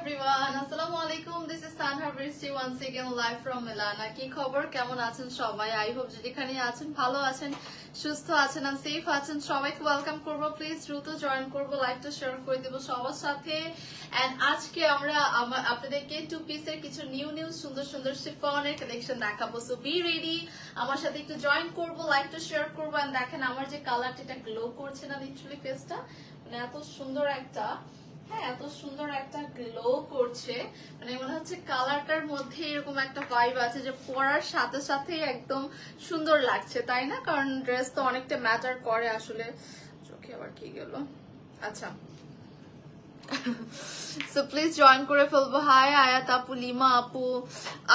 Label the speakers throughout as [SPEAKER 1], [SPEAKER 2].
[SPEAKER 1] everyone, আসসালামু আলাইকুম। This is Sanha Bristi once again live from Milana. কি খবর, কেমন আছেন সবাই? I hope যেখানে আছেন ভালো আছেন, সুস্থ আছেন আর সেফ আছেন। সবাইকে ওয়েলকাম করব, প্লিজ দ্রুত জয়েন করব, লাইভটা শেয়ার করে দেব সবার সাথে। এন্ড আজকে আমরা আপনাদেরকে টু পিসের কিছু নিউ সুন্দর সুন্দর শিফনের কালেকশন দেখাবো। সো বি রেডি, আমার সাথে একটু জয়েন করব, লাইভটা শেয়ার করব। এন্ড দেখেন আমার যে কালারটা, এটা গ্লো করছে না লিটারালি ফেসটা, মানে এত সুন্দর একটা, হ্যাঁ এত সুন্দর একটা গ্লো করছে, মানে মনে হচ্ছে কালারটার মধ্যে এরকম একটা ভাইব আছে যে পরার সাথে সাথে একদম সুন্দর লাগছে, তাই না? কারণ ড্রেস তো অনেকটা ম্যাটার করে আসলে। চোখে আবার কি গেল, আচ্ছা। So please join করে ফেলবো। হাই আয়াত আপু, লিমা আপু,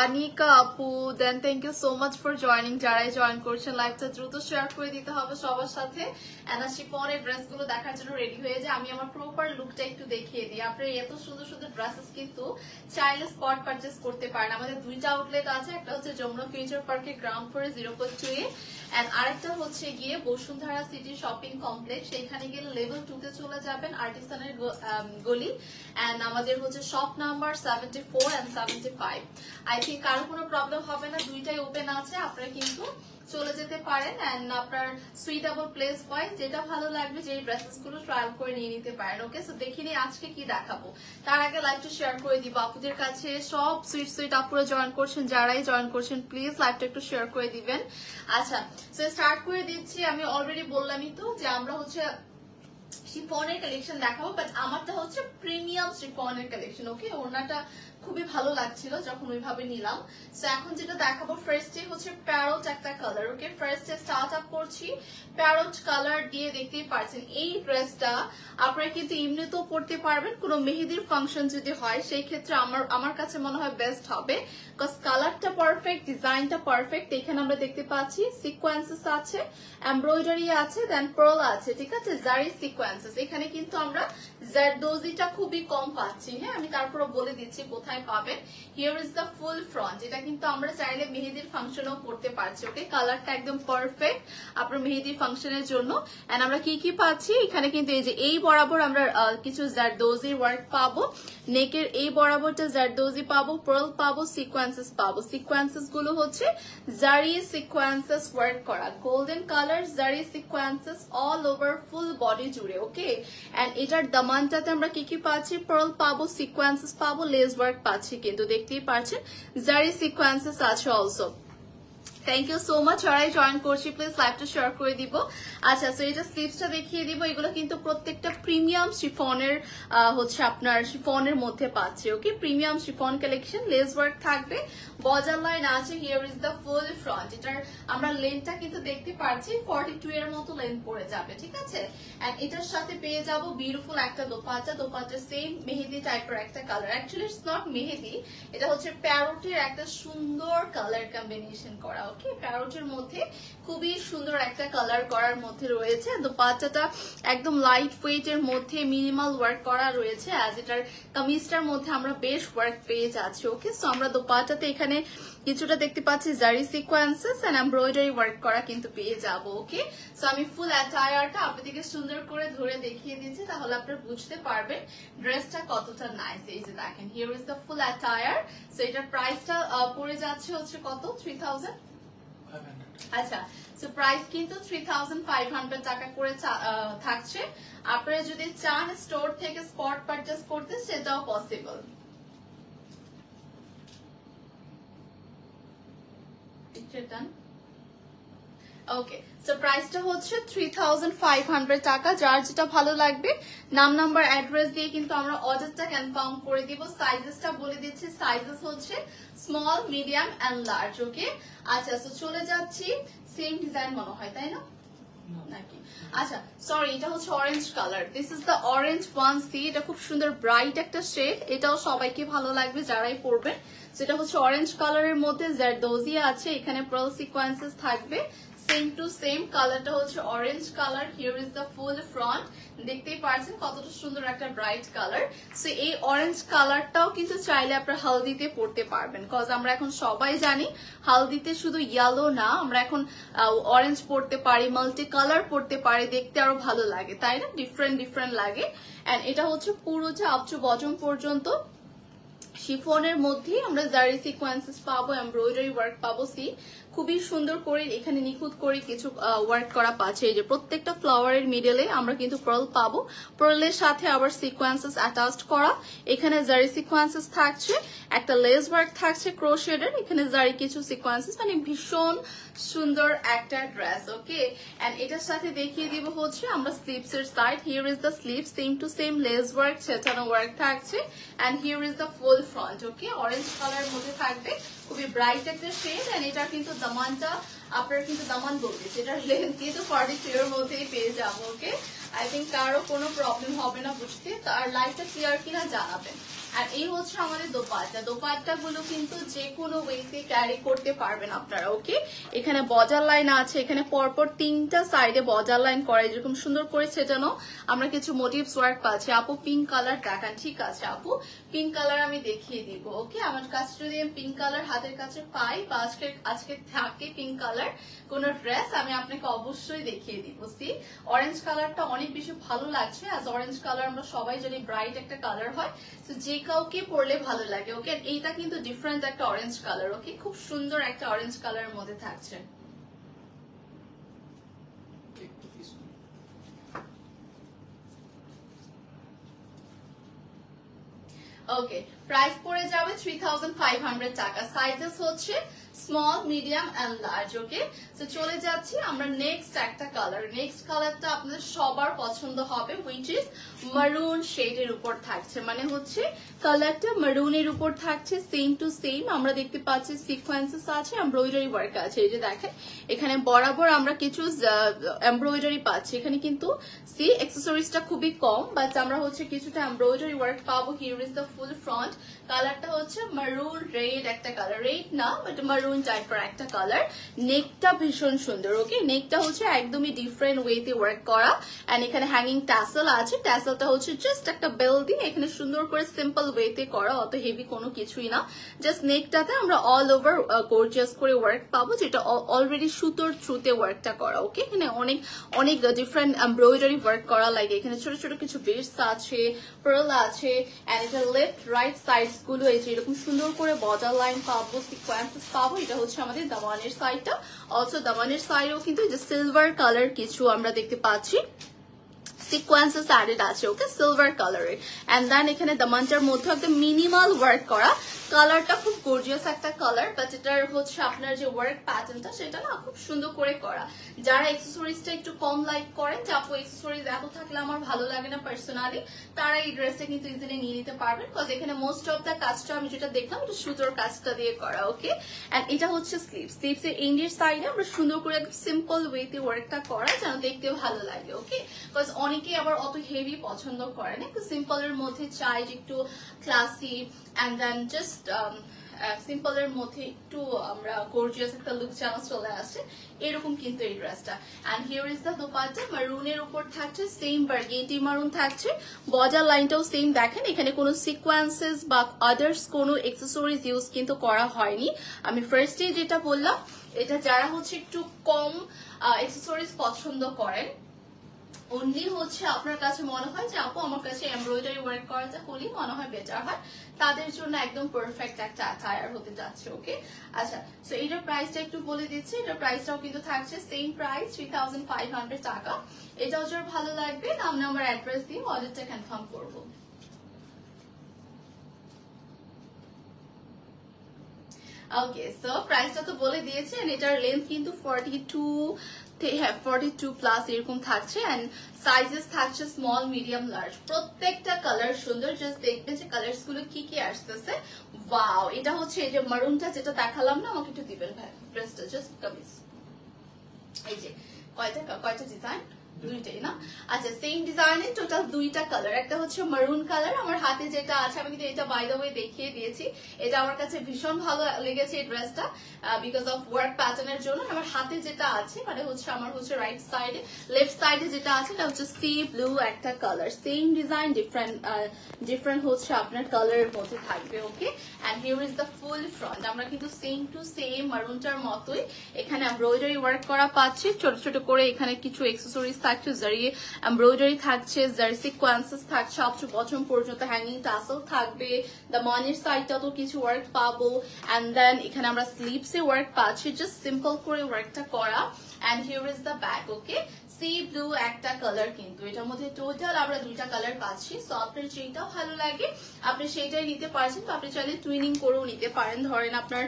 [SPEAKER 1] আনিকা আপু, then thank you so much for joining. যারাই জয়েন করছেন লাইভটা দ্রুত শেয়ার করে দিতে হবে সবার সাথে। এন্ড শিফনের ড্রেসগুলো দেখার জন্য রেডি হয়ে যায়। আমি আমার প্রপার লুকটা একটু দেখিয়ে দিই। আপনারা এত সুন্দর সুন্দর ড্রেসেস কিন্তু চাইলে স্পট পারচেস করতে পারেন। আমাদের দুইটা আউটলেট আছে, একটা হচ্ছে যমুনা ফিউচার পার্কের গ্রাউন্ড ফ্লোরে 0.2 এ, এন্ড আরেকটা হচ্ছে গিয়ে বসুন্ধরা সিটি শপিং কমপ্লেক্স। সেখানে গেলে লেভেল 2 তে চলে যাবেন, আর্টিসানের গলি। এন্ড আমাদের হচ্ছে shop number 74 and 75। I think কারো কোনো প্রবলেম হবে না, দুইটাই ওপেন আছে, আপনারা কিন্তু চলে যেতে পারেন। এন্ড আপনার সুইটেবল প্লেস ওয়াইজ যেটা ভালো লাগবে, যে ড্রেসেস গুলো ট্রায়াল করে নিয়ে নিতে পারেন। ওকে, সো দেখিনি আজকে কি দেখাবো, তার আগে লাইভটা শেয়ার করে দিব আপুদের কাছে। সব সুইট আপুরা জয়েন করছেন, যারাই জয়েন করছেন প্লিজ লাইভটা একটু শেয়ার করে দিবেন। আচ্ছা, সো স্টার্ট করে দিচ্ছি। আমি অলরেডি বললামই তো যে আমরা হচ্ছে শিফনের কালেকশন দেখাবো, বাট আমারটা হচ্ছে প্রিমিয়াম শিফনের কালেকশন। ওকে, ওনাটা খুবই ভালো লাগছিল যখন ওইভাবে নিলাম। সো এখন যেটা দেখাবো, ফার্স্টে হচ্ছে প্যারোট একটা কালার। ওকে, ফার্স্টে স্টার্ট আপ করছি প্যারোট কালার দিয়ে। দেখতেই পাচ্ছেন এই ড্রেসটা আপনারা কিন্তু এমনিতেও পরতে পারবেন, কোনো মেহেদির ফাংশন যদি হয় সেই ক্ষেত্রে আমার কাছে মনে হয় বেস্ট হবে, বিকজ কালারটা পারফেক্ট, ডিজাইনটা পারফেক্ট। এখানে আমরা দেখতে পাচ্ছি সিকোয়েন্সেস আছে, এমব্রয়ডারি আছে, দেন পার্ল আছে, ঠিক আছে, জারি সিকোয়েন্সেস। এখানে কিন্তু আমরা জারদোজিটা খুবই কম পাচ্ছি। হ্যাঁ, আমি তারপরে বলে দিচ্ছি কোথায় পাবেন। Here is the full front, এটা কিন্তু আমরা চাইলে মেহেদির ফাংশনও করতে পারছি। ওকে, কালারটা একদম পারফেক্ট আপনার মেহেদির ফাংশনের জন্য। এন্ড আমরা কি কি পাচ্ছি এখানে, কিন্তু এই যে এই বরাবর আমরা কিছু জারদোজির ওয়ার্ক পাবো, নেকের এই বরাবরটা জারদোজি পাবো, পার্ল পাবো, সিকোয়েন্সেস পাবো। সিকোয়েন্সেস গুলো হচ্ছে জারি সিকোয়েন্সেস ওয়ার্ক করা, গোল্ডেন কালার জারি sequences all over full body জুড়ে। ওকে, এন্ড এটার দামানটাতে আমরা কি কি পাচ্ছি, পার্ল পাবো, সিকোয়েন্সেস পাবো, লেস ওয়ার্ক পাচ্ছি, কিন্তু দেখতেই পাচ্ছেন জারি সিকোয়েন্সেস আছে also. Thank you so much, যারাই জয়েন করছি প্লিজ লাইভটা শেয়ার করে দিব। আচ্ছা, সো এটা স্লিভসটা দেখিয়ে দিব। এগুলো কিন্তু প্রত্যেকটা প্রিমিয়াম শিফনের হচ্ছে আপনার শিফনের মধ্যে পাচ্ছে। Okay, premium chiffon collection, lace work থাকবে, বজার লাইন আছে। Here is the full front. এটার আমরা লেন্থটা কিন্তু দেখতে পাচ্ছি 42 এর মতো লেন্থ পড়ে যাবে, ঠিক আছে। এন্ড এটার সাথে পেয়ে যাব বিউটিফুল একটা দোপাট্টা। দোপাট্টা সেম মেহেদি টাইপের একটা কালার, অ্যাকচুয়ালি ইটস নট মেহেদি, এটা হচ্ছে প্যারোটের একটা সুন্দর কালার কম্বিনেশন করা। ওকে, প্যারোটের মধ্যে খুবই সুন্দর একটা কালার করার মধ্যে রয়েছে। দোপাট্টাটা একদম লাইট ওয়েট এর মধ্যে মিনিমাল ওয়ার্ক করা রয়েছে, অ্যাজ এটার কামিজটার মধ্যে আমরা বেশ ওয়ার্ক পেয়ে যাচ্ছি। ওকে, সো আমরা দোপাট্টাতে এখানে কিছুটা দেখতে পাচ্ছি জারি সিকোয়েন্সেস এন্ড এমব্রয়ডারি ওয়ার্ক করা কিন্তু পেয়ে যাব। ওকে, সো আমি ফুল অ্যাটায়ারটা আপনাদেরকে সুন্দর করে ধরে দেখিয়ে দিচ্ছি, তাহলে আপনারা বুঝতে পারবেন ড্রেসটা কতটা নাইস। এই যে দেখেন, here is the full attire. So এটার প্রাইসটা পড়ে যাচ্ছে হচ্ছে কত, 3000। আচ্ছা, সো প্রাইস কিন্তু 3500 টাকা করে থাকছে। আপনারা যদি চান স্টোর থেকে স্পট পারচেজ করতে, সেটাও পসিবল। ওকে, সো প্রাইসটা হচ্ছে 3500 টাকা। যার যেটা ভালো লাগবে নাম নাম্বার অ্যাড্রেস দিয়ে কিন্তু আমরা অর্ডারটা কনফার্ম করে দিব। সাইজেসটা বলে দিচ্ছি, সাইজেস হচ্ছে স্মল, মিডিয়াম এন্ড লার্জ। ওকে, আচ্ছা, সো চলে যাচ্ছি। সেম ডিজাইন মনে হয়, তাই না নাকি? আচ্ছা, সরি, এটা হচ্ছে orange colour. This is the orange one see. এটা খুব সুন্দর ব্রাইট একটা শেড, এটাও সবাইকে ভালো লাগবে যারাই পরবেন। সেটা হচ্ছে অরেঞ্জ কালারের মধ্যে জারদোজি আছে, এখানে পার্ল সিকোয়েন্সেস থাকবে, সেম টু সেম। কালারটা হচ্ছে orange colour. Here is the full front, দেখতেই পাচ্ছেন কতটা সুন্দর একটা ব্রাইট কালার। সো এই অরেঞ্জ কালারটাও কিন্তু চাইলে আপনারা হালদিতে পরতে পারবেন, কজ আমরা এখন সবাই জানি হালদিতে শুধু ইয়েলো না, আমরা এখন অরেঞ্জ পরতে পারি, মাল্টি কালার পরতে পারি, দেখতে আরো ভালো লাগে, তাই না? ডিফারেন্ট ডিফারেন্ট লাগে। এন্ড এটা হচ্ছে পুরো যে আপ টু বটম পর্যন্ত শিফনের মধ্যে আমরা জারি সিকোয়েন্সেস পাবো, এমব্রয়ডারি ওয়ার্ক পাবো। সি খুবই সুন্দর করে এখানে নিখুঁত করে কিছু ওয়ার্ক করা পাচ্ছে। এই যে প্রত্যেকটা ফ্লাওয়ারের মিডলে আমরা কিন্তু পার্ল পাবো, পার্লের সাথে আবার সিকোয়েন্সেস অ্যাটাচড করা। এখানে জারি সিকোয়েন্সেস থাকছে, একটা লেস ওয়ার্ক থাকছে ক্রোশেডের, এখানে জারি কিছু সিকোয়েন্সেস, মানে ভীষণ সুন্দর একটা ড্রেস। ওকে, এন্ড এটার সাথে দেখিয়ে দিব হচ্ছে আমরা স্লিভস এর side. Here is the sleeve, same to same lace work ছেটানো ওয়ার্ক থাকছে, and here is the full front. Okay, orange colour মধ্যে থাকবে, খুবই ব্রাইট একটা শেড। এন্ড এটা কিন্তু দামানটা আপনারা কিন্তু দামান বলতেছে, এটার লেন্থ কিন্তু 42 এর মধ্যেই পেয়ে যাবো। ওকে, আই থিঙ্ক কারো কোনো প্রবলেম হবে না বুঝতে, তার লাইটটা ক্লিয়ার কিনা জানাবেন। আর এই হচ্ছে আমাদের দোপাট্টা। দোপাট্টা গুলো কিন্তু যে কোনো ওয়েতে ক্যারি করতে পারবেন আপনারা। ওকে, এখানে বর্ডার লাইন আছে, এখানে পরপর 3টা সাইডে বর্ডার লাইন করা, যেরকম সুন্দর করে সেটানো আমরা কিছু মোটিভস ওয়ার্ক পাচ্ছি। আপু পিঙ্ক কালার দেখান, ঠিক আছে আপু পিঙ্ক কালার আমি দেখিয়ে দিব। ওকে, আমার কাছে যদি আমি পিঙ্ক কালার হাতের কাছে পাই বা আজকে থাকে পিঙ্ক কালার কোন ড্রেস, আমি আপনাকে অবশ্যই দেখিয়ে দিব। সি অরেঞ্জ কালারটা অনেক বেশি ভালো লাগছে, আজ অরেঞ্জ কালার আমরা সবাই জানি ব্রাইট একটা কালার হয়, তো যে কাউকে পরলে ভালো লাগে। ওকে, এইটা কিন্তু ডিফারেন্ট একটা অরেঞ্জ কালার। ওকে, খুব সুন্দর একটা অরেঞ্জ কালারের মধ্যে থাকছে। ওকে, প্রাইস পড়ে যাবে 3500 টাকা। সাইজেস হচ্ছে স্মল, মিডিয়াম এন্ড লার্জ। ওকে, তো চলে যাচ্ছি আমরা নেক্সট একটা কালার। নেক্সট কালারটা আপনাদের সবার পছন্দ হবে, হুইচ ইজ মারুন শেডের উপর থাকছে, মানে হচ্ছে কালারটা মারুনের উপর থাকছে। সেম টু সেম আমরা দেখতে পাচ্ছি সিকোয়েন্সেস আছে, এমব্রয়ডারি ওয়ার্ক আছে। এই যে দেখেন এখানে বরাবর আমরা কিছু এমব্রয়ডারি পাচ্ছি। এখানে কিন্তু সি অ্যাক্সেসরিজটা খুবই কম, বাট আমরা হচ্ছে কিছুটা এমব্রয়ডারি ওয়ার্ক পাবো। Here is the full front. কালারটা হচ্ছে মারুন রেড একটা কালার, রেড না বাট মারুন টাইপের একটা কালার। নেকটা ভীষণ সুন্দর। ওকে, নেকটা হচ্ছে একদমই ডিফারেন্ট ওয়েতে ওয়ার্ক করা, এন্ড এখানে হ্যাঙ্গিং ট্যাসেল আছে। ট্যাসেলটা হচ্ছে জাস্ট একটা বেল দিয়ে এখানে সুন্দর করে সিম্পল ওয়েতে করা, অত হেভি কোনো কিছুই না। জাস্ট নেকটাতে আমরা অল ওভার গর্জিয়াস করে ওয়ার্ক পাবো, যেটা অলরেডি সুতোর থ্রুতে ওয়ার্কটা করা। ওকে, এখানে অনেক অনেক ডিফারেন্ট এমব্রয়ডারি ওয়ার্ক করা লাগে। এখানে ছোট ছোট কিছু বিটস আছে, পার্ল আছে, এন্ড এটা লেফট রাইট সাইডস গুলো এই যে এরকম সুন্দর করে বর্ডার লাইন পাবো, সিকোয়েন্সেস পাবো। এটা হচ্ছে আমাদের দামানের সাইডটা। অলসো দামানের সাইডেও কিন্তু যে সিলভার কালার কিছু আমরা দেখতে পাচ্ছি, সিকোয়েন্সেস অ্যাডেড আছে। ওকে, সিলভার কালারের। এন্ড দেন এখানে দামানটার মধ্যে একদম মিনিমাল ওয়ার্ক করা। কালারটা খুব গর্জিয়াস একটা কালার, বাট এটার হচ্ছে আপনার যে ওয়ার্ক প্যাটার্নটা সেটা না খুব সুন্দর করে করা। যারা এক্সেসরিজটা একটু কম লাইক করেন, যে আপু এক্সেসরিজ এত থাকলে আমার ভালো লাগে না পার্সোনালি, তারা এই ড্রেসটা কিন্তু ইজিলি নিয়ে নিতে পারবেন, বিকজ এখানে মোস্ট অফ দ্য কাজটা আমি যেটা দেখলাম এটা সুতোর কাজটা দিয়ে করা। ওকে, এন্ড এটা হচ্ছে স্লিভস। স্লিভস এর এন্ডের সাইডে আমরা সুন্দর করে একদম সিম্পল ওয়েতে ওয়ার্কটা করা, যেন দেখতে ভালো লাগে। ওকে, বিকজ অনেকে আবার অত হেভি পছন্দ করে না, একটু সিম্পল এর মধ্যে চাই যে একটু classy, and then just simple এর মধ্যে একটু আমরা গর্জিয়াস একটা লুক যেন চলে আসে, এরকম কিন্তু এই ড্রেসটা। And here is the dupatta, মারুনের উপর থাকছে সেম বার্গেন্ডি মারুন থাকছে। বর্ডার লাইনটাও সেম। দেখেন এখানে কোনো সিকোয়েন্সেস বা আদার্স কোনো এক্সেসরিজ ইউজ কিন্তু করা হয়নি। আমি ফার্স্টে যেটা বললাম, এটা যারা হচ্ছে একটু কম এক্সেসরিজ পছন্দ করেন, অনলি হচ্ছে আপনার কাছে মনে হয় যে আপু আমার কাছে এমব্রয়ডারি ওয়ার্ক করাটা হলেই মনে হয় বেটার হয়, তাদের জন্য একদম পারফেক্ট একটা অ্যাটায়ার হতে যাচ্ছে। ওকে, আচ্ছা, সো এটার প্রাইসটা একটু বলে দিচ্ছি। এটার প্রাইসটাও কিন্তু থাকছে সেম প্রাইস, 3500 টাকা। এটাও যার ভালো লাগবে নাম নাম্বার অ্যাড্রেস দিয়ে অর্ডারটা কনফার্ম করবো। ওকে, সো প্রাইসটা তো বলে দিয়েছে, এটার লেন্থ কিন্তু 42 প্লাস এরকম থাকছে, এন্ড সাইজেস থাকছে স্মল, মিডিয়াম, লার্জ। প্রত্যেকটা কালার সুন্দর, জাস্ট দেখবেন যে কালার্স গুলো কি কি আসতেছে। ওয়াও, এটা হচ্ছে এই যে মারুনটা যেটা দেখালাম না, আমাকে একটু দিবেন ভাই ড্রেসটা, জাস্ট কামিজ। এই যে কয়টা ডিজাইন, দুইটাই না? আচ্ছা, সেম ডিজাইনের টোটাল দুইটা কালার। একটা হচ্ছে মারুন কালার, আমার হাতে যেটা আছে আমি কিন্তু এটা বাই দ্য ওয়ে দেখিয়ে দিয়েছি। এটা আমার কাছে ভীষণ ভালো লেগেছে এই ড্রেসটা, বিকজ অফ ওয়ার্ক প্যাটার্নের জন্য। আমার হাতে যেটা আছে মানে হচ্ছে আমার হচ্ছে রাইট সাইডে, লেফট সাইডে যেটা আছে এটা হচ্ছে সি ব্লু একটা কালার। সেম ডিজাইন, ডিফারেন্ট হচ্ছে আপনার কালারের মধ্যে থাকবে। Okay, and here is the full front. আমরা কিন্তু সেম টু সেম মারুনটার মতোই এখানে এমব্রয়ডারি ওয়ার্ক করা পাচ্ছি। ছোট ছোট করে এখানে কিছু এক্সেসরিজ থাকছে, জারি এমব্রয়ডারি থাকছে, জারি সিকোয়েন্সেস থাকছে, আপ টু বটম পর্যন্ত হ্যাঙ্গিং টাসেল থাকবে, দামানের সাইডটা তো কিছু ওয়ার্ক পাবো, এন্ড দেন এখানে আমরা স্লিভসে ওয়ার্ক পাচ্ছি, জাস্ট সিম্পল করে ওয়ার্কটা করা। And here is the back. Okay, see blue একটা কালার, কিন্তু এটার মধ্যে টোটাল আমরা দুইটা কালার পাচ্ছি। সো আপনার যেটা ভালো লাগে আপনি সেইটাই নিতে পারছেন, তো আপনি চাইলে টুইনিং করেও নিতে পারেন। ধরেন আপনার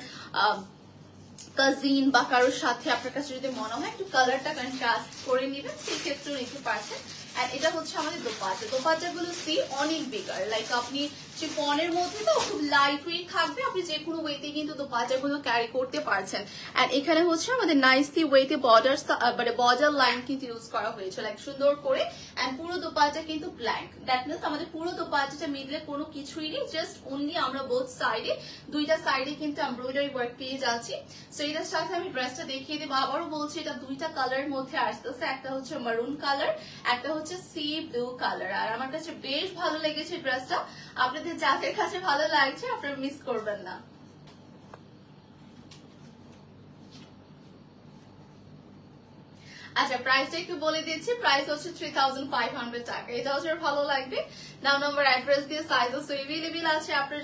[SPEAKER 1] কাজিন বা কারোর সাথে আপনার কাছে যদি মনে হয় একটু কালারটা কন্ট্রাস্ট করে নেবেন, সেই ক্ষেত্রেও নিতে পারছেন। আর এটা হচ্ছে আমাদের দোপাট্টা। দোপাট্টাগুলো সি অনেক বিগার, লাইক আপনি চিফনের মধ্যে তো খুব লাইট ওয়েট থাকবে, আপনি যে কোনো ওয়েতে কিন্তু দোপাট্টাগুলো ক্যারি করতে পারছেন। এন্ড এখানে হচ্ছে আমাদের নাইসলি ওয়েতে বর্ডার, মানে বর্ডার লাইন কিন্তু ইউজ করা হয়েছে লাইক সুন্দর করে। এন্ড পুরো দোপাট্টা কিন্তু ব্ল্যাঙ্ক, দ্যাট মিনস আমাদের পুরো দোপাট্টাটা মিডলে কোনো কিছুই নেই, জাস্ট অনলি আমরা বোথ সাইডে, দুইটা সাইডে কিন্তু এমব্রয়ডারি ওয়ার্ক পেয়ে যাচ্ছি। সো এটার সাথে আমি ড্রেসটা দেখিয়ে দেবো। আবারও বলছি এটা দুইটা কালারের মধ্যে আসতেছে, একটা হচ্ছে মারুন কালার, একটা হচ্ছে সি ব্লু কালার। আর আমার কাছে বেশ ভালো লেগেছে ড্রেসটা, আপনাদের যাদের কাছে ভালো লাগছে আপনারা মিস করবেন না। আচ্ছা, প্রাইসটা একটু বলে দিচ্ছি। প্রাইস হচ্ছে 3500 টাকা। এটা হচ্ছে ভালো লাগবে। নাম নাম্বার অ্যাড্রেস দিয়ে সাইজ অ্যাভেলেবল আছে, আপনার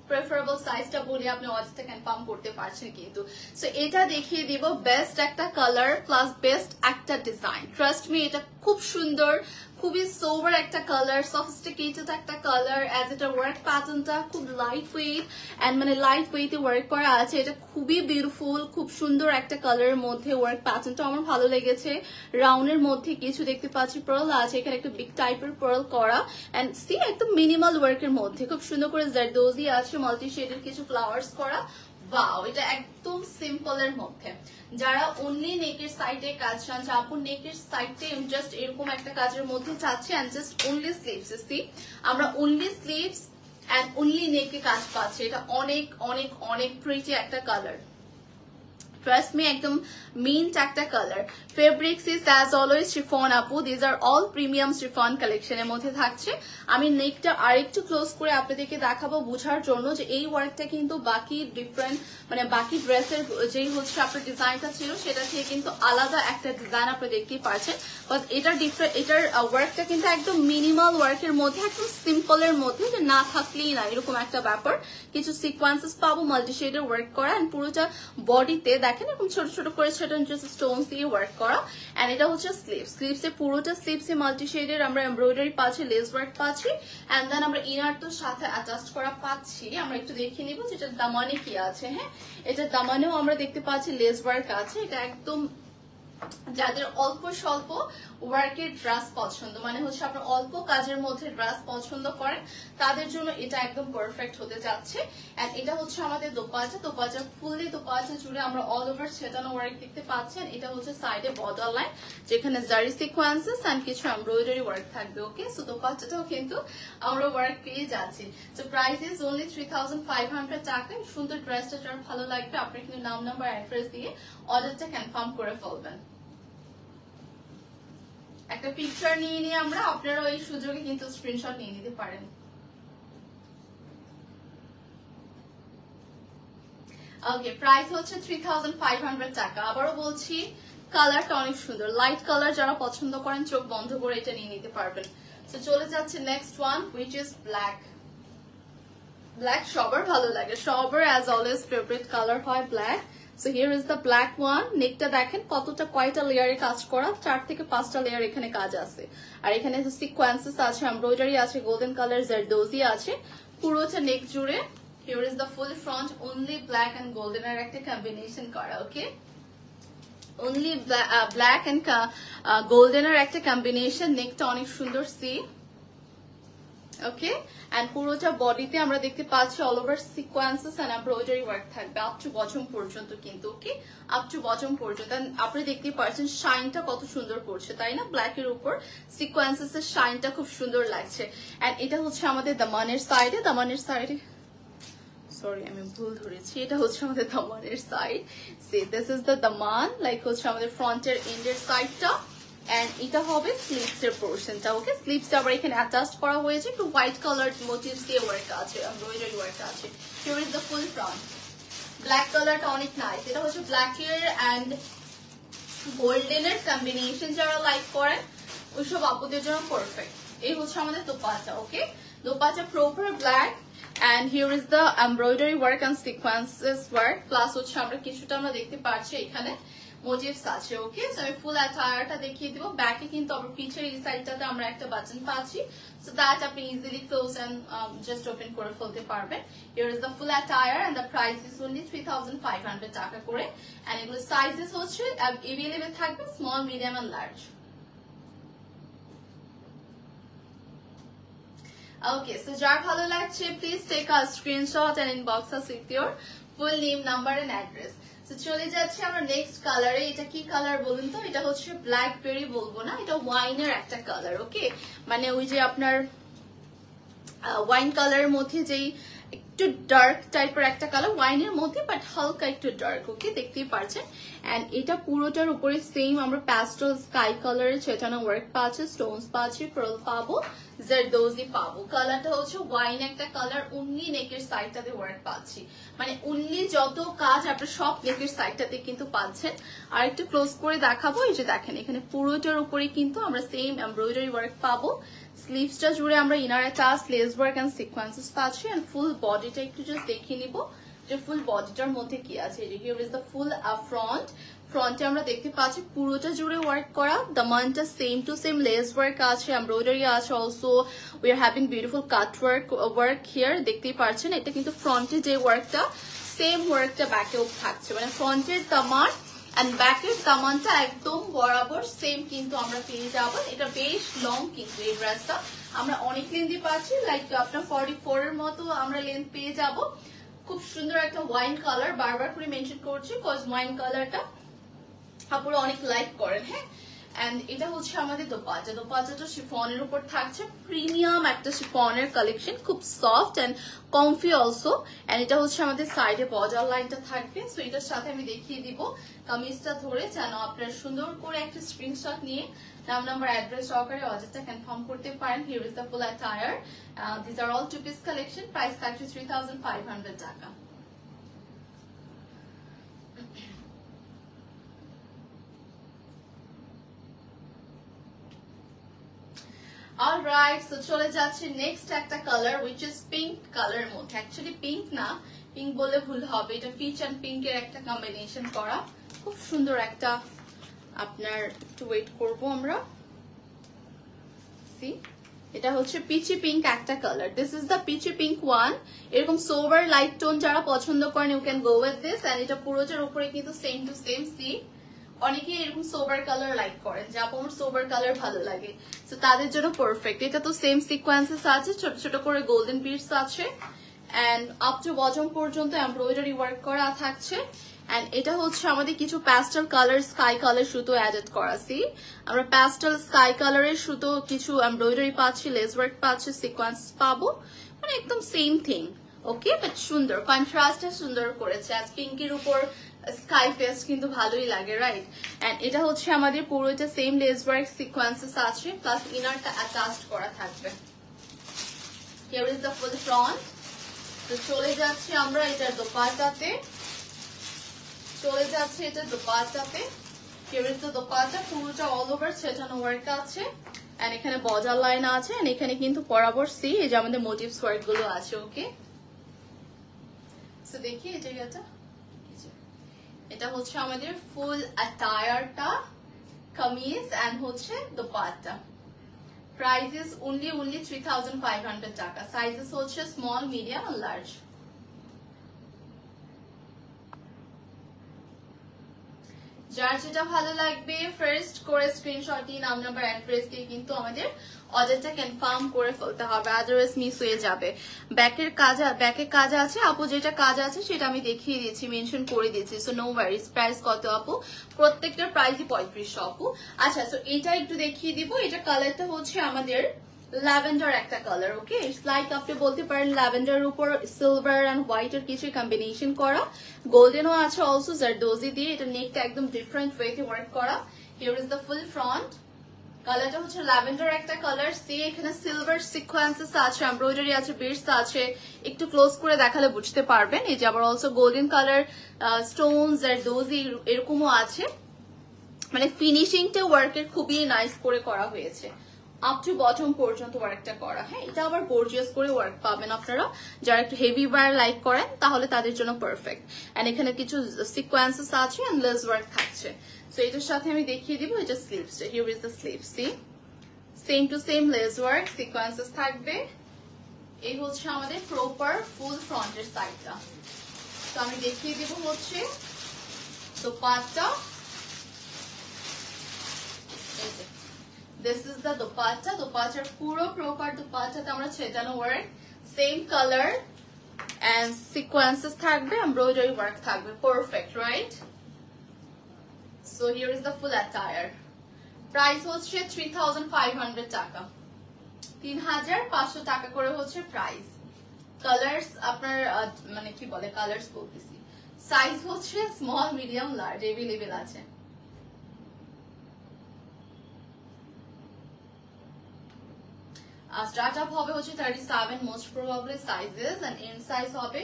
[SPEAKER 1] প্রেফারেবল সাইজটা বলে আপনি অর্ডারটা কনফার্ম করতে পারছেন। কিন্তু সো এটা দেখিয়ে দিব বেস্ট একটা কালার প্লাস বেস্ট একটা ডিজাইন। ট্রাস্ট মি, এটা খুব সুন্দর, খুবই সোবার একটা কালার, সফিস্টিকেটেড একটা কালার। অ্যাজ এটা ওয়ার্ক প্যাটার্নটা খুব লাইট ওয়েট এন্ড মানে লাইট ওয়েটে ওয়ার্ক করা আছে। এটা খুবই বিউটিফুল, খুব সুন্দর একটা কালারের মধ্যে ওয়ার্ক প্যাটার্নটা আমার ভালো লেগেছে। রাউন্ডের মধ্যে কিছু দেখতে পাচ্ছি পার্ল আছে, এখানে একটা বিগ টাইপের পার্ল করা। এন্ড সি একদম মিনিমাল ওয়ার্কের মধ্যে খুব সুন্দর করে জারদোজি আছে, মাল্টি শেডের কিছু ফ্লাওয়ার্স করা। ওয়াও, এটা একদম সিম্পলের মধ্যে। যারা অনলি নেকের সাইডে কাজ চান, আপু নেকের সাইডে জাস্ট এরকম একটা কাজের মধ্যে চাচ্ছে and just only sleeves, see আমরা অনলি স্লিভস এন্ড অনলি নেকে কাজ পাচ্ছি। এটা অনেক অনেক অনেক প্রিটি একটা কালার। Trust me, একদম মিন্ট একটা কালার। Fabrics is as always chiffon আপু, these are all premium chiffon কালেকশনের মধ্যে থাকছে। আমি নেকটা আরেকটু ক্লোজ করে আপনাদেরকে দেখাবো বোঝার জন্য যে এই ওয়ার্কটা কিন্তু বাকি ডিফারেন্ট, মানে বাকি ড্রেসের যেই হচ্ছে আপনার ডিজাইনটা ছিল সেটা থেকে কিন্তু আলাদা একটা ডিজাইন আপনি দেখতেই পাচ্ছেন। এটার ওয়ার্কটা কিন্তু একদম মিনিমাল ওয়ার্কের মধ্যে, একদম সিম্পলের মধ্যে, যে না থাকলেই না এরকম একটা ব্যাপার। কিছু সিকোয়েন্সেস পাবো মাল্টি শেডের ওয়ার্ক করা, এন্ড পুরোটা বডিতে দেখেন এরকম ছোট ছোট করে স্টোনস দিয়ে ওয়ার্ক করা। এন্ড এটা হচ্ছে স্লিভসে পুরোটা স্লিভসে মাল্টি শেডের আমরা এমব্রয়ডারি পাচ্ছি, লেস ওয়ার্ক পাচ্ছি, এন্ড দেন আমরা ইনার তো সাথে অ্যাটাচ করা পাচ্ছি। আমরা একটু দেখে নিব যেটা দামানে কি আছে। হ্যাঁ, এটা দামানেও আমরা দেখতে পাচ্ছি লেস ওয়ার্ক আছে। এটা একদম যাদের অল্প স্বল্প ওয়ার্কের ড্রেস পছন্দ, মানে হচ্ছে আপনার অল্প কাজের মধ্যে ড্রেস পছন্দ করেন, তাদের জন্য এটা একদম পারফেক্ট হতে যাচ্ছে। এন্ড এটা হচ্ছে আমাদের দোপাট্টা ফুললি দোপাট্টা জুড়ে আমরা অল ওভার সেটানো ওয়ার্ক দেখতে পাচ্ছেন। এটা হচ্ছে সাইডে বর্ডার লাইন, যেখানে জারি সিকোয়েন্সেস এন্ড কিছু এমব্রয়ডারি ওয়ার্ক থাকবে। ওকে, সো দোপাট্টাটাও কিন্তু আমরা ওয়ার্ক পেয়ে যাচ্ছি। সো প্রাইস ইজ অনলি 3500 টাকা। সুন্দর ড্রেসটা যার ভালো লাগবে আপনি কিন্তু নাম নাম্বার অ্যাড্রেস দিয়ে অর্ডারটা কনফার্ম করে ফেলবেন। একটা পিকচার নিয়ে নিয়ে আমরা, আপনারা এই সুযোগে কিন্তু স্ক্রিনশট নিয়ে নিতে পারেন। ওকে, প্রাইস হচ্ছে 3500 টাকা। আবারও বলছি কালারটা অনেক সুন্দর, লাইট কালার। যারা পছন্দ করেন চোখ বন্ধ করে এটা নিয়ে নিতে পারবেন। তো চলে যাচ্ছে next one, which is black. Black সবার ভালো লাগে, সবার অ্যাজ অলওয়েজ ফেভারিট কালার হয় black. So here is the black one. নেকটা দেখেন কতটা, কয়টা লেয়ারে কাজ করা, 4 থেকে 5টা লেয়ার এখানে কাজ আছে। আর এখানে সিকোয়েন্সেস আছে, এমব্রয়ডারি আছে, গোল্ডেন কালার জারদোজি আছে পুরোটা নেক জুড়ে। Here is the full front, only black and golden এর একটা কম্বিনেশন করা। Okay, only black and golden এর একটা কম্বিনেশন। নেকটা অনেক সুন্দর, সি। ওকে, এন্ড পুরোটা বডিতে আমরা দেখতে পাচ্ছি all over sequences and embroidery work থাকবে আপ টু বটম পর্যন্ত কিন্তু। ওকে, আপ টু বটম পর্যন্ত। আপনি দেখতে পাচ্ছেন শাইনটা কত সুন্দর করছে, তাই না? ব্ল্যাক এর উপর সিকোয়েন্সেস এর শাইনটা খুব সুন্দর লাগছে। এন্ড এটা হচ্ছে আমাদের দামানের সাইডে, সরি আমি ভুল ধরেছি, এটা হচ্ছে আমাদের দামানের side. See this is the দামান, লাইক হচ্ছে আমাদের ফ্রন্টের এন্ডের সাইডটা। এন্ড এটা হবে স্লিভস এর পোর্শনটা। ওকে, স্লিভস আবার এখানে অ্যাটাচ করা হয়েছে, একটু হোয়াইট কালার মোটিভস দিয়ে ওয়ার্ক আছে, এমব্রয়ডারি ওয়ার্ক আছে। Here is the full front. Black কালারটা অনেক নাইস। এটা হচ্ছে ব্ল্যাক এর এন্ড গোল্ডেনের কম্বিনেশন যারা লাইক করেন ওইসব আপুদের জন্য পারফেক্ট। এই হচ্ছে আমাদের dupatta. Okay, dupatta proper black and here is the embroidery work and sequences work plus হচ্ছে আমরা কিছুটা আমরা দেখতে পাচ্ছি এখানে মোটিভস আছে। ওকে, সো আমি ফুল অ্যাটায়ারটা দেখিয়ে দিব। ব্যাকে কিন্তু আবার পিছের এই সাইডটাতে আমরা একটা বাটন পাচ্ছি, সো দ্যাট আপনি easily close and just open করে ফেলতে পারবেন। here is the full attire and the price is only 3500 টাকা করে and এগুলো সাইজেস হচ্ছে अवेलेबल থাকবে small, medium and large. Okay, so যার ভালো লাগছে please take a screenshot and inbox us with your full name, number and address. So চলে যাচ্ছে আমরা নেক্সট কালারে। এটা কি কালার বলুন তো? এটা হচ্ছে ব্ল্যাকবেরি বলবো না, এটা ওয়াইনের একটা কালার। ওকে, মানে ওই যে আপনার ওয়াইন কালারের মধ্যে যেই একটু ডার্ক টাইপের একটা কালার, ওয়াইনের মধ্যে বাট হালকা একটু ডার্ক। ওকে, দেখতেই পারছেন। এন্ড এটা পুরোটার উপরে সেম আমরা প্যাস্টেল স্কাই কালারের ছেটানো ওয়ার্ক পাচ্ছি, স্টোনস পাচ্ছি, পার্ল পাবো, জারদোজি পাবো। কালারটা হচ্ছে ওয়াইন একটা কালার। অনলি নেকের সাইডটাতে ওয়ার্ক পাচ্ছি, মানে অনলি যত কাজ আপনার সব নেকের সাইডটাতে কিন্তু পাচ্ছেন। আর একটু ক্লোজ করে দেখাবো। এই যে দেখেন এখানে পুরোটার উপরে কিন্তু আমরা সেম এমব্রয়ডারি ওয়ার্ক পাবো। স্লিভসটা জুড়ে আমরা inner touch, lace work and sequences পাচ্ছি। এন্ড ফুল বডিটা একটু জাস্ট দেখিয়ে নিব যে ফুল বডিটার মধ্যে কি আছে। Here is the full front. ফ্রন্টে আমরা দেখতে পাচ্ছি পুরোটা জুড়ে ওয়ার্ক করা। দামানটা same to same lace work আছে, এমব্রয়ডারি আছে। Also we are having beautiful cut work here, দেখতেই পাচ্ছেন। এটা কিন্তু ফ্রন্টে যে ওয়ার্কটা সেম ওয়ার্কটা ব্যাকেও থাকছে, মানে ফ্রন্টের দামান এন্ড ব্যাকের দামানটা একদম বরাবর সেম কিন্তু আমরা পেয়ে যাবো। এটা বেশ লং কিন্তু এই ড্রেসটা আমরা অনেক লেন্থই পাচ্ছি, লাইক আপনার 44 এর মতো আমরা লেন্থ পেয়ে যাব। খুব সুন্দর একটা ওয়াইন কালার, বারবার করে মেনশন করছি কজ ওয়াইন কালারটা আপনারা অনেক লাইক করেন। হ্যাঁ, এন্ড এটা হচ্ছে আমাদের দোপাট্টা। দোপাট্টাটা শিফনের উপর থাকছে, প্রিমিয়াম একটা শিফনের কালেকশন, খুব soft and comfy also. And এটা হচ্ছে আমাদের সাইডে বর্ডার লাইনটা থাকবে। সো এটার সাথে আমি দেখিয়ে দিব কামিজটা ধরে, যেন আপনারা সুন্দর করে একটা স্ক্রিনশট নিয়ে নাম, নাম্বার, অ্যাড্রেস সহকারে অর্ডারটা কনফার্ম করতে পারেন। Here is the full attire. This are all two piece collection. Price থাকছে 3500 টাকা। অলরাইট, সো চলে যাচ্ছে নেক্সট একটা কালার উইচ ইজ পিঙ্ক কালারের মধ্যে। অ্যাকচুয়ালি পিঙ্ক না, পিঙ্ক বলে ভুল হবে, এটা পিচ এন্ড পিঙ্কের একটা কম্বিনেশন করা। খুব সুন্দর একটা, আপনার একটু ওয়েট করবো আমরা। সি, এটা হচ্ছে পিচি পিঙ্ক একটা colour. This is the peachy pink one. এরকম সোভার লাইট টোন যারা পছন্দ করেন you can go with this. And এটা পুরোটার উপরে কিন্তু সেম টু সেম। সি, অনেকেই এরকম সোবার কালার লাইক করেন, যে আপু আমার সোবার কালার ভালো লাগে, তো তাদের জন্য পারফেক্ট। এটা তো সেম সিকোয়েন্সেস আছে, ছোট ছোট করে গোল্ডেন বিডস আছে এন্ড আপ টু বটম পর্যন্ত এমব্রয়ডারি ওয়ার্ক করা থাকছে। এন্ড এটা হচ্ছে আমাদের কিছু প্যাস্টেল কালার, স্কাই কালার সুতো অ্যাডেড করা। সি, আমরা প্যাস্টেল স্কাই কালারের সুতো কিছু এমব্রয়ডারি পাচ্ছি, লেস ওয়ার্ক পাচ্ছি, সিকোয়েন্সেস পাবো, মানে একদম সেম থিং। ওকে, বাট সুন্দর কন্ট্রাস্টটা সুন্দর করেছে। আজ পিঙ্কের উপর স্কাই পেস্ট কিন্তু ভালোই লাগে, রাইট? এন্ড এটা হচ্ছে আমাদের পুরোটা সেম লেস ওয়ার্ক সিকোয়েন্সেস আছে, প্লাস ইনারটা অ্যাটাচড করা থাকবে। Here is the full front. তো চলে যাচ্ছি আমরা এটার দোপাট্টাতে। Here is the dupatta. পুরোটা অল ওভার ছেটানো ওয়ার্ক আছে এন্ড এখানে বর্ডার লাইন আছে এন্ড এখানে কিন্তু বরাবর সি এই যে আমাদের মোটিভস ওয়ার্ক গুলো আছে। ওকে, সো দেখি এটা হচ্ছে আমাদের ফুল অ্যাটায়ারটা, কামিজ এন্ড হচ্ছে দোপাট্টা। প্রাইস ইজ only 3500 টাকা। সাইজেস হচ্ছে স্মল, মিডিয়াম আর লার্জ। যার যেটা ভালো লাগবে ফার্স্ট করে স্ক্রিনশট দিয়ে নাম, নাম্বার, অ্যাড্রেস দিয়ে কিন্তু আমাদের অর্ডারটা কনফার্ম করে ফেলতে হবে, আদারওয়াইজ মিস হয়ে যাবে। ব্যাকে কাজ আছে আপু, যেটা কাজ আছে সেটা আমি দেখিয়ে দিয়েছি, মেনশন করে দিয়েছি। So no worries. প্রাইস কত আপু? প্রত্যেকটার প্রাইসই 3500 আপু। আচ্ছা, সো এটা একটু দেখিয়ে দিব। এটা কালারটা হচ্ছে আমাদের ল্যাভেন্ডার একটা কালার। ওকে, ইটস লাইক আপনি বলতে পারেন ল্যাভেন্ডারের উপর সিলভার এন্ড হোয়াইট এর কিছু কম্বিনেশন করা, গোল্ডেনও আছে অলসো জারদোজি দিয়ে। এটা নেকটা একদম ডিফারেন্ট ওয়েতে ওয়ার্ক করা। Here is the full front. কালারটা হচ্ছে ল্যাভেন্ডার একটা কালার। সি, এখানে সিলভার সিকোয়েন্সেস আছে, এমব্রয়ডারি আছে, বিডস আছে। একটু ক্লোজ করে দেখালে বুঝতে পারবেন। এই যে আবার also golden colour Stones zardozi এরকমও আছে। মানে ফিনিশিংটা ওয়ার্কের খুবই নাইস করে করা হয়েছে, আপ টু বটম পর্যন্ত ওয়ার্কটা করা। হ্যাঁ, এটা আবার গর্জিয়াস করে ওয়ার্ক পাবেন আপনারা, যারা একটু হেভি ওয়্যার লাইক করেন তাহলে তাদের জন্য পারফেক্ট। এন্ড এখানে কিছু সিকোয়েন্সেস আছে এন্ড লেস ওয়ার্ক থাকছে। সো এটার সাথে আমি দেখিয়ে দিব এটা sleeves, here is the sleeves, see same to same lace work sequences থাকবে। এই হচ্ছে আমাদের প্রপার ফুল ফ্রন্টের সাইডটা। তো আমি দেখিয়ে দিব হচ্ছে দোপাট্টা, এই যে this is the dupatta, dupattaর পুরো প্রপার দুপাট্টাতে আমরা ছেটানো work, same colour and sequences থাকবে, এমব্রয়ডারি ওয়ার্ক থাকবে, perfect right. So here is the full attire. Price হচ্ছে 3500 টাকা, 3500 টাকা করে হচ্ছে প্রাইস। কালার্স আপনার মানে কি বলে কালার্স বলতেছি, সাইজ হচ্ছে স্মল মিডিয়াম লার্জ এভেলেবেল আছে। স্টার্ট আপ হবে হচ্ছে 37 most probably sizes, and end size হবে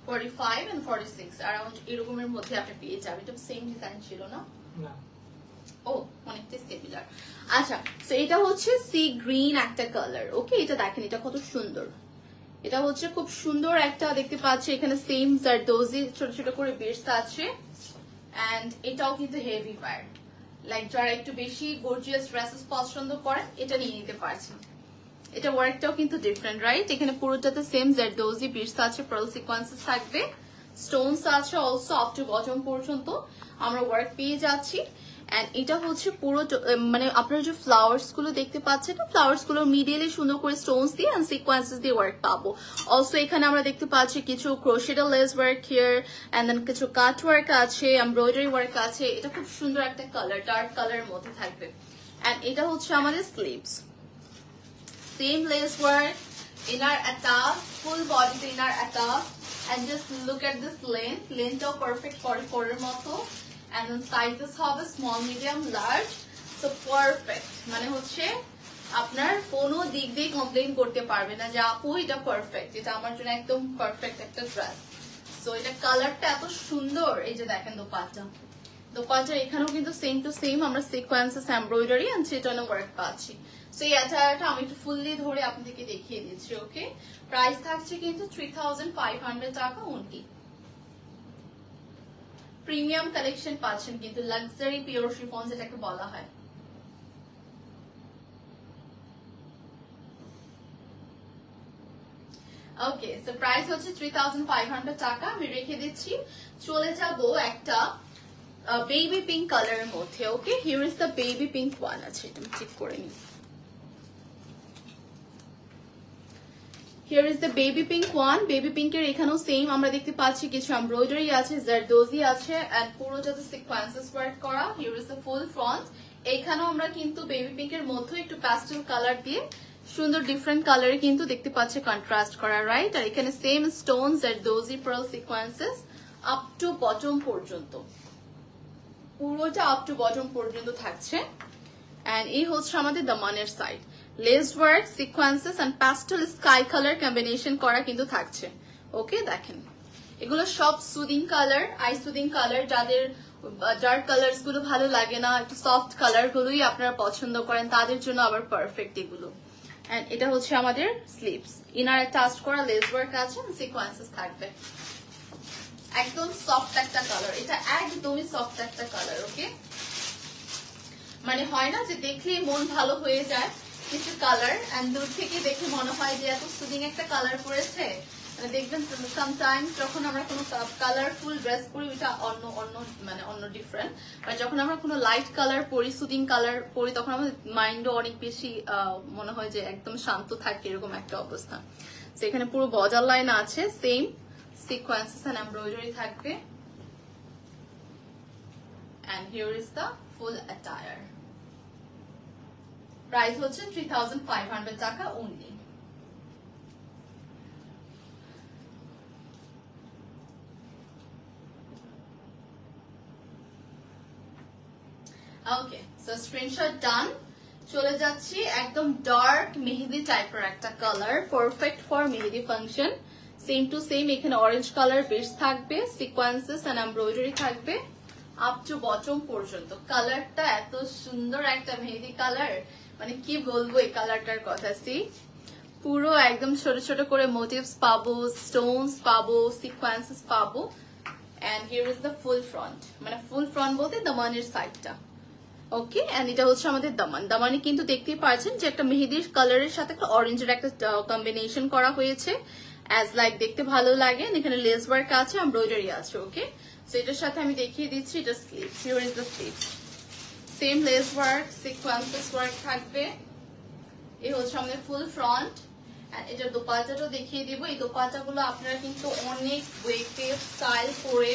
[SPEAKER 1] 45 এন্ড 46 अराउंड এরকমের মধ্যে আপনি পেয়ে যাবেন। এটা সেম ডিজাইন ছিল না? না, ও অনেকটা সিমিলার। আচ্ছা, সো এটা হচ্ছে সি গ্রিন একটা কালার। ওকে, এটা দেখেন এটা কত সুন্দর, এটা হচ্ছে খুব সুন্দর একটা দেখতে পাচ্ছি। এখানে সেম জারদোজি ছোট ছোট করে বেডস আছে, এন্ড এটাও কিন্তু হেভি ওয়্যার, লাইক যারা একটু বেশি গর্জিয়াস ড্রেসেস পছন্দ করেন এটা নিয়ে নিতে পারছেন। এটা ওয়ার্কটাও কিন্তু ডিফারেন্ট রাইট, এখানে পুরোটাতে সেম জারদোজি বিটস আছে, পার্ল সিকোয়েন্সেস থাকবে, স্টোনস আছে অলসো আপ টু বটম পর্যন্ত আমরা ওয়ার্ক পেয়ে যাচ্ছি। এন্ড এটা হচ্ছে পুরো মানে আপনারা যে ফ্লাওয়ার্স গুলো দেখতে পাচ্ছেন, ফ্লাওয়ার্স গুলো মিডিলে সুন্দর করে স্টোনস দিয়ে এন্ড সিকোয়েন্সেস দিয়ে ওয়ার্ক পাবো। অলসো এখানে আমরা দেখতে পাচ্ছি কিছু crochet lace work here, and then কিছু কাট ওয়ার্ক আছে, এমব্রয়ডারি ওয়ার্ক আছে। এটা খুব সুন্দর একটা কালার, ডার্ক কালারের মধ্যে থাকবে। এন্ড এটা হচ্ছে আমাদের sleeves, same lace work, inner attack, full body to inner attack, and just look at this length. Length of perfect 44 এর মতো, and then sizes হবে small, medium, large. So perfect. মানে হচ্ছে আপনার কোনো দিক দিয়ে কমপ্লেইন করতে পারবে না যে আপু এটা পারফেক্ট, এটা আমার জন্য একদম পারফেক্ট একটা ড্রেস। সো এটা কালারটা এত সুন্দর। এই যে দেখেন দোপাট্টা, দোপাট্টা এখানেও কিন্তু সেম টু সেম আমরা সিকোয়েন্সেস এমব্রয়ডারি এন্ড সেটানো ওয়ার্ক পাচ্ছি। সো এই অ্যাটায়ারটা আমি একটু ফুললি ধরে আপনাদেরকে দেখিয়ে দিচ্ছি। ওকে, প্রাইস থাকছে কিন্তু 3500 টাকা অনলি। প্রিমিয়াম কালেকশন পাচ্ছেন কিন্তু, লাক্সারি পিওর শিফন যেটাকে বলা হয়। ওকে, সো প্রাইস হচ্ছে 3500 টাকা আমি রেখে দিচ্ছি। চলে যাব একটা বেবি পিঙ্ক কালারের মধ্যে। Okay, here is the baby pink one. আছে এটা আমি চেক করে নিই। Here is the baby pink one. Baby pink এর এখানেও সেম আমরা দেখতে পাচ্ছি কিছু এমব্রয়ডারি আছে, জারদোজি আছে, এন্ড পুরোটাতে সিকোয়েন্সেস ওয়ার্ক করা। Here is the full front. এখানেও আমরা কিন্তু বেবি পিঙ্ক এর মধ্যে একটু প্যাস্টেল কালার দিয়ে সুন্দর ডিফারেন্ট কালারে কিন্তু দেখতে পাচ্ছি কন্ট্রাস্ট করা, রাইট। আর এখানে same stone, zardozi, pearl sequences up to bottom পর্যন্ত, পুরোটা আপ টু বটম পর্যন্ত থাকছে। এন্ড এই হচ্ছে আমাদের দামানের side, lace work, sequences and pastel sky colour combination করা কিন্তু থাকছে। ওকে, দেখেন এগুলো সব soothing colour, eye soothing colour. যাদের ডার্ক কালার্স গুলো ভালো লাগে না, একটু সফট কালার গুলোই আপনারা পছন্দ করেন, তাদের জন্য আবার পারফেক্ট এগুলো। এন্ড এটা হচ্ছে আমাদের স্লিভস, ইনার টাচ করা লেস ওয়ার্ক আছে, সিকোয়েন্সেস থাকবে। একদম সফট একটা কালার, এটা একদমই সফট একটা কালার। ওকে, মানে হয় না যে দেখলে মন ভালো হয়ে যায় কিছু কালার, এন্ড দূর থেকে দেখে মনে হয় যে এত সুদিং একটা কালার পরেছে। মানে দেখবেন সামটাইমস যখন আমরা কোনো কালারফুল ড্রেস পরি ওইটা অন্য অন্য মানে অন্য ডিফারেন্ট, আর যখন আমরা কোনো লাইট কালার পরি, সুদিং কালার পরি, তখন আমাদের মাইন্ডও অনেক বেশি মনে হয় যে একদম শান্ত থাকে, এরকম একটা অবস্থা। সেখানে পুরো বর্ডার লাইন আছে, সেম সিকোয়েন্সেস এন্ড এমব্রয়ডারি থাকবে। And here is the full attire. Price হচ্ছে 3500 টাকা only. Okay, so screenshot done. চলে যাচ্ছি একদম ডার্ক মেহেদি টাইপের একটা colour, perfect for mehendi function. Same to same এখানে অরেঞ্জ কালার বেস থাকবে, সিকোয়েন্সেস এন্ড এমব্রয়ডারি থাকবে আপ টু বটম পর্যন্ত। কালারটা এত সুন্দর একটা মেহেদি কালার, মানে কি বলবো এই কালারটার কথা। সি পুরো একদম ছোট ছোট করে মোটিভস পাবো, স্টোনস পাবো, সিকোয়েন্সেস পাবো। And here is the full front, মানে ফুল ফ্রন্ট বলতে দামানের সাইডটা। ওকে, এন্ড এটা হচ্ছে আমাদের দামান। দামানে কিন্তু দেখতেই পাচ্ছেন যে একটা মেহেদির কালারের সাথে একটা অরেঞ্জের একটা কম্বিনেশন করা হয়েছে, অ্যাজ লাইক দেখতে ভালো লাগে। এখানে লেস ওয়ার্ক আছে, এমব্রয়ডারি আছে। ওকে, সো এটার সাথে আমি দেখিয়ে দিচ্ছি এটা sleeves. Here is the sleeves, same lace work, sequences work থাকবে। এই হচ্ছে আমাদের ফুল ফ্রন্ট। এটা দোপাট্টাটাও দেখিয়ে দিব। এই দোপাট্টাগুলো আপনারা কিন্তু অনেক ওয়েতে স্টাইল করে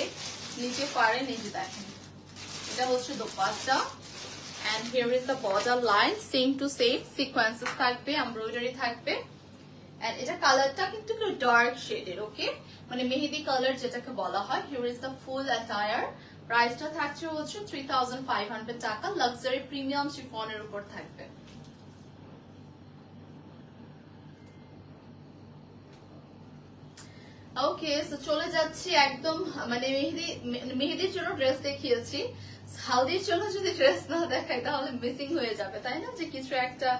[SPEAKER 1] নিতে পারেন। এই যে দেখেন, এটা হচ্ছে dupatta. And here is the border line, same to same, sequences থাকবে, embroidery থাকবে। And এটা কালারটা কিন্তু একটু ডার্ক শেডের। ওকে, মানে মেহেদি কালার যেটাকে বলা হয়। Here is the full attire, প্রাইসটা থাকছে হচ্ছে 3500 টাকা। লাক্সারি প্রিমিয়াম শিফনের উপর থাকবে। ওকে, সো চলে যাচ্ছি একদম, মানে মেহেদির জন্য ড্রেস দেখিয়েছি, হালদির জন্য যদি ড্রেস না দেখাই তাহলে মিসিং হয়ে যাবে, তাই না? যে কিছু একটা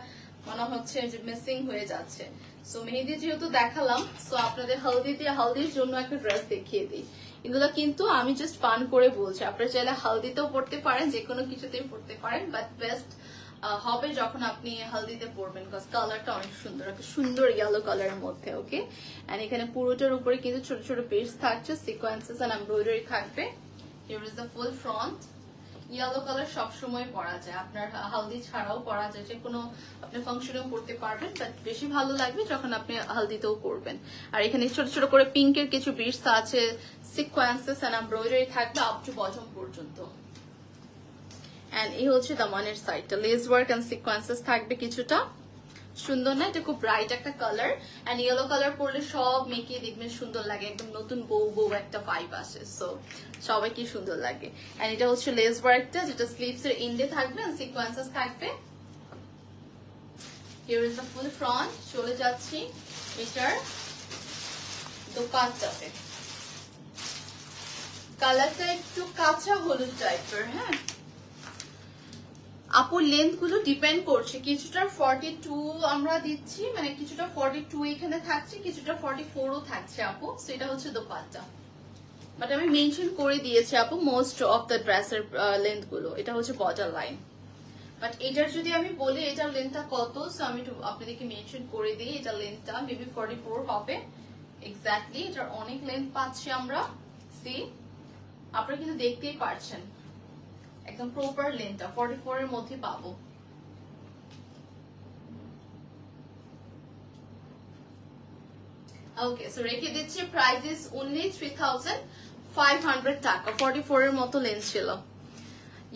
[SPEAKER 1] মনে হচ্ছে যে মিসিং হয়ে যাচ্ছে। সো মেহেদি যেহেতু দেখালাম, সো আপনাদের হালদির জন্য একটা ড্রেস দেখিয়ে দিই। এগুলো কিন্তু আমি জাস্ট ফান করে বলছি, আপনারা চাইলে হালদিতেও পড়তে পারেন, যে কোনো কিছুতেই পড়তে পারেন, বাট বেস্ট হবে যখন আপনি হালদিতে পরবেন, বিকজ কালারটা অনেক সুন্দর, একটা সুন্দর ইয়েলো কালারের মধ্যে। ওকে, এন্ড এখানে পুরোটার উপরে কিন্তু ছোট ছোট পিস থাকছে, সিকোয়েন্সেস এন্ড এমব্রয়ডারি থাকবে। Here is the full front. Yellow colour সবসময় পরা যায়, আপনার হালদি ছাড়াও পরা যায়, যে কোনো আপনি ফাংশনেও পরতে পারবেন, বাট বেশি ভালো লাগবে যখন আপনি হালদিতেও পরবেন। আর এখানে ছোট ছোট করে পিঙ্কের কিছু বিটস আছে, সিকোয়েন্সেস এন্ড এমব্রয়ডারি থাকবে আপ টু বটম পর্যন্ত। এন্ড এই হচ্ছে দামানের সাইডটা, লেস ওয়ার্ক এন্ড সিকোয়েন্সেস থাকবে কিছুটা। সুন্দর না? এটা খুব ব্রাইট একটা কালার, এন্ড ইয়েলো কালার পরলে সব মেয়েকে দেখবেন সুন্দর লাগে, একদম নতুন বউ বউ একটা ভাইব আসে। সো সবাই কি সুন্দর লাগে। এন্ড এটা হচ্ছে লেস ওয়ার্কটা, যেটা স্লিভস এর এন্ডে থাকবে এন্ড সিকোয়েন্সেস থাকবে। Here is the full front. চলে যাচ্ছি এটার দোপাট্টাতে। কালারটা একটু কাঁচা হলুদ টাইপের। হ্যাঁ আপুর লেন্থ গুলো ডিপেন্ড করছে, কিছুটা 42 আমরা দিচ্ছি, মানে কিছুটা 42 এখানে থাকছে, কিছুটা 44ও থাকছে আপু। সেটা হচ্ছে দোপাট্টা, বাট আমি মেনশন করে দিয়েছি আপু মোস্ট অফ দ্য ড্রেসের লেন্থ গুলো। এটা হচ্ছে বর্ডার লাইন, বাট এটার যদি আমি বলি এটার লেন্থটা কত, সো আমি আপনাদেরকে মেনশন করে দিই। এটার লেন্থটা মেবি 44 হবে এক্স্যাক্টলি। এটার অনেক লেন্থ পাচ্ছি আমরা। সি আপনারা কিন্তু দেখতেই পারছেন, একদম প্রপার লেন্থটা 44 এর মধ্যে পাবো। ওকে, সো রেখে দিচ্ছি। প্রাইস ইজ অনলি 3500 টাকা। 44 এর মতো লেন্থ ছিল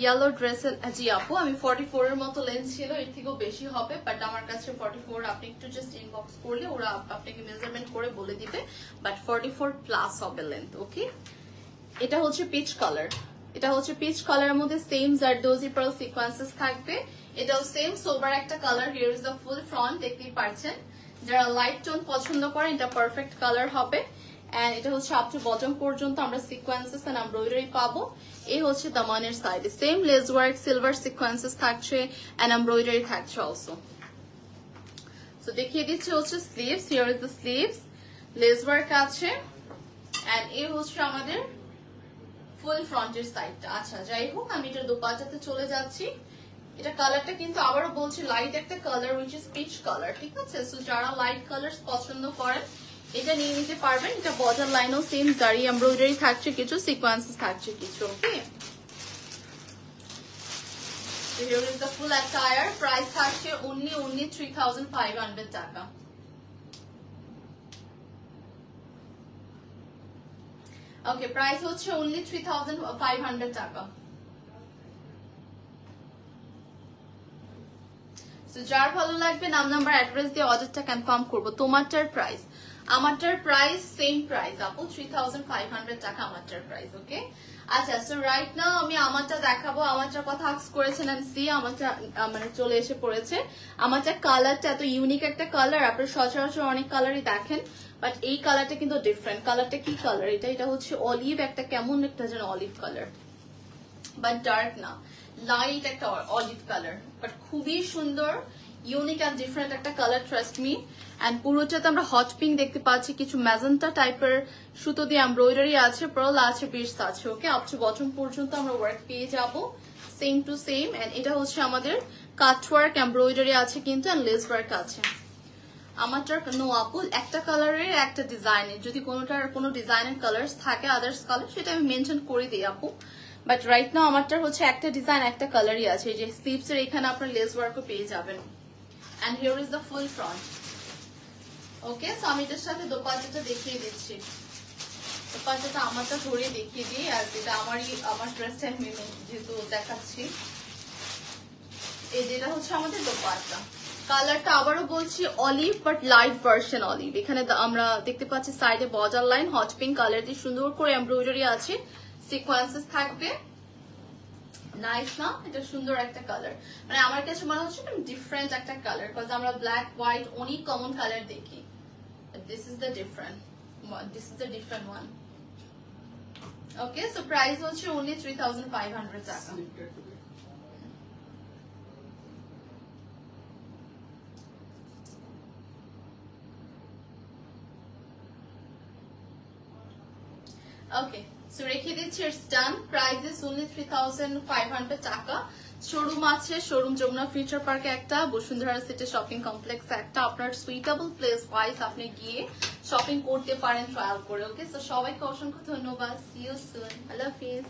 [SPEAKER 1] ইয়েলো ড্রেসের। জি আপু, আমি 44 এর মতো লেন্থ ছিল, এর থেকেও বেশি হবে, বাট আমার কাছে 44। আপনি একটু জাস্ট ইনবক্স করলে ওরা আপনাকে মেজারমেন্ট করে বলে দিবে, বাট 44 প্লাস হবে লেন্থ। ওকে, এটা হচ্ছে পিচ কালার। এটা হচ্ছে পিচ কালারের মধ্যে সেম জারদোজি পার্ল সিকোয়েন্সেস থাকবে। এটাও সেম সোবার একটা colour. Here is the full front, দেখতেই পাচ্ছেন। যারা লাইট টোন পছন্দ করেন এটা পারফেক্ট কালার হবে। এন্ড এটা হচ্ছে আপ টু বটম পর্যন্ত আমরা সিকোয়েন্সেস এন্ড এমব্রয়ডারি পাবো। এই হচ্ছে দামানের সাইডে same lace work, silver sequences থাকছে এন্ড এমব্রয়ডারি থাকছে অলসো। সো দেখিয়ে দিচ্ছি হচ্ছে sleeves. Here is the sleeves, less work আছে। এন্ড এই হচ্ছে আমাদের ফুল ফ্রন্টের সাইডটা। আচ্ছা যাই হোক, আমি এটা দোপাট্টাতে চলে যাচ্ছি। এটা কালারটা কিন্তু আবারও বলছি লাইট একটা colour, which is peach colour. ঠিক আছে, সো যারা লাইট কালার পছন্দ করেন এটা নিয়ে নিতে পারবেন। এটা বর্ডার লাইনও সেম জারি এমব্রয়ডারি থাকছে, কিছু সিকোয়েন্সেস থাকছে কিছু। Okay, here is the full attire. Price থাকছে only 3500 টাকা। ওকে, প্রাইস হচ্ছে only 3500 টাকা। যার ভালো লাগবে নাম নাম্বার অ্যাড্রেস দিয়ে অর্ডারটা কনফার্ম করবো। তোমারটার প্রাইস, আমারটার প্রাইস সেম প্রাইস আপু, 3500 টাকা আমারটার প্রাইস। ওকে, আচ্ছা সো রাইট নাও আমি আমারটা দেখাবো। আমারটার কথা আস্ক করেছেন এন্ড সি আমারটা মানে চলে এসে পড়েছে। আমারটা কালারটা এত ইউনিক একটা কালার, আপনারা সচরাচর অনেক কালারই দেখেন, বাট এই কালারটা কিন্তু ডিফারেন্ট। কালারটা কি কালার? এটা হচ্ছে অলিভ, একটা কেমন একটা যেন অলিভ কালার। বাট ডার্ক না, লাইট একটা অলিভ কালার, বাট খুবই সুন্দর, ইউনিক অ্যান্ড ডিফারেন্ট একটা কালার, ট্রাস্ট মি। অ্যান্ড পুরোটাতে আমরা হট পিঙ্ক দেখতে পাচ্ছি, কিছু ম্যাজেন্টা টাইপের সুতো দিয়ে এমব্রয়ডারি আছে, পার্ল আছে, বিটস আছে। ওকে, আপ টু বটম পর্যন্ত আমরা ওয়ার্ক পেয়ে যাব সেম টু সেম। অ্যান্ড এটা হচ্ছে আমাদের কাট ওয়ার্ক এমব্রয়ডারি আছে কিন্তু, অ্যান্ড লেস ওয়ার্ক আছে। আমারটার নো আপু একটা কালারের একটা ডিজাইনের, যদি কোনোটার কোনো ডিজাইনের কালার্স থাকে আদার্স কালার সেটা আমি মেনশন করে দিই আপু, বাট রাইট নাও আমারটার হচ্ছে একটা ডিজাইন একটা কালারই আছে। এই যে স্লিভস এর এখানে আপনার লেস ওয়ার্কও পেয়ে যাবেন। And here is the full front. Okay, so আমি এটার সাথে দোপাট্টাটা দেখিয়ে দিচ্ছি। দোপাট্টাটা আমারটা ধরে দেখিয়ে দিই, আর যেটা আমার ড্রেসটা আমি যেহেতু দেখাচ্ছি, এই যেটা হচ্ছে আমাদের দোপাট্টা। কালারটা আবারও বলছি olive, but light version olive. এখানে আমরা দেখতে পাচ্ছি সাইডে border line hot pink colour দিয়ে সুন্দর করে এমব্রয়ডারি আছে, সিকোয়েন্সেস থাকবে। নাইস না? এটা সুন্দর একটা কালার, মানে আমার কাছে মনে হচ্ছে ডিফারেন্ট একটা কালার, বিকজ আমরা ব্ল্যাক হোয়াইট অনেক কমন কালার দেখি। This is the different one. Okay, so price হচ্ছে only 3,500 টাকা। ওকে, সো রেখে দিচ্ছি, it's done. Price is only 3,500 টাকা। শোরুম আছে, শোরুম যমুনা ফিউচার পার্কে একটা, বসুন্ধরা সিটি শপিং কমপ্লেক্স একটা। আপনার সুইটেবল প্লেস ওয়াইজ আপনি গিয়ে শপিং করতে পারেন ট্রায়াল করে। ওকে, সো সবাইকে অসংখ্য ধন্যবাদ। সি ইউ সুন, আল্লাহ হাফিজ।